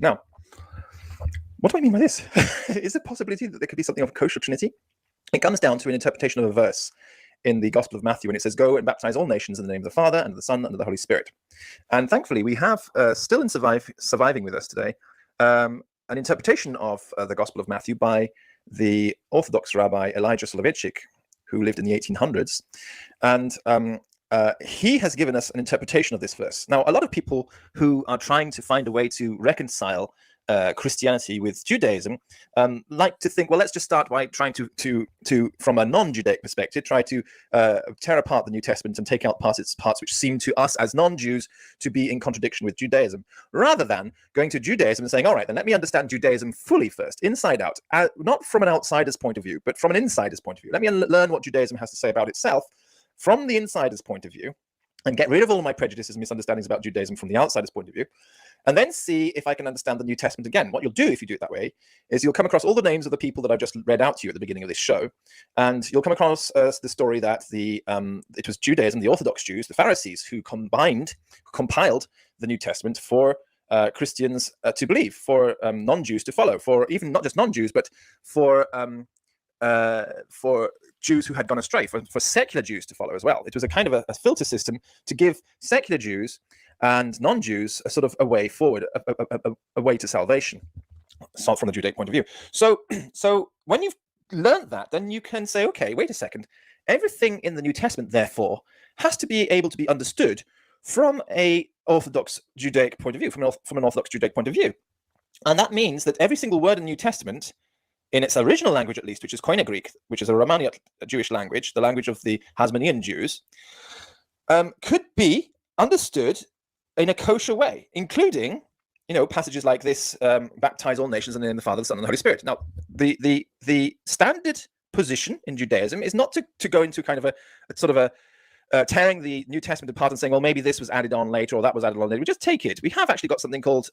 Now, what do I mean by this? Is there a possibility that there could be something of a kosher trinity? It comes down to an interpretation of a verse in the Gospel of Matthew when it says, "Go and baptize all nations in the name of the Father, and of the Son, and of the Holy Spirit." And thankfully, we have still surviving with us today an interpretation of the Gospel of Matthew by the Orthodox Rabbi Elijah Soloveitchik, who lived in the 1800s. And he has given us an interpretation of this verse. Now, a lot of people who are trying to find a way to reconcile Christianity with Judaism like to think, well, let's just start by trying to from a non-Judaic perspective, try to tear apart the New Testament and take out parts which seem to us as non-Jews to be in contradiction with Judaism, rather than going to Judaism and saying, all right, then let me understand Judaism fully first, inside out, not from an outsider's point of view, but from an insider's point of view. Let me learn what Judaism has to say about itself from the insider's point of view, and get rid of all my prejudices and misunderstandings about Judaism from the outsider's point of view, and then see if I can understand the New Testament again. What you'll do if you do it that way is you'll come across all the names of the people that I've just read out to you at the beginning of this show, and you'll come across the story that it was Judaism, the Orthodox Jews, the Pharisees, who compiled the New Testament for Christians to believe, for non-Jews to follow, for even not just non-Jews, but for Jews who had gone astray, for secular Jews to follow as well. It was a kind of a filter system to give secular Jews and non-Jews a sort of a way forward, a way to salvation, so from the Judaic point of view. So when you've learned that, then you can say, okay, wait a second. Everything in the New Testament, therefore, has to be able to be understood from an Orthodox Judaic point of view, from an Orthodox Judaic point of view. And that means that every single word in the New Testament, in its original language at least, which is Koine Greek, which is a Romanian Jewish language, the language of the Hasmonean Jews, could be understood in a kosher way, including, passages like this: "Baptize all nations in the name of the Father, the Son, and the Holy Spirit." Now, the standard position in Judaism is not to go into kind of a sort of a tearing the New Testament apart and saying, well, maybe this was added on later or that was added on later. We just take it. We have actually got something called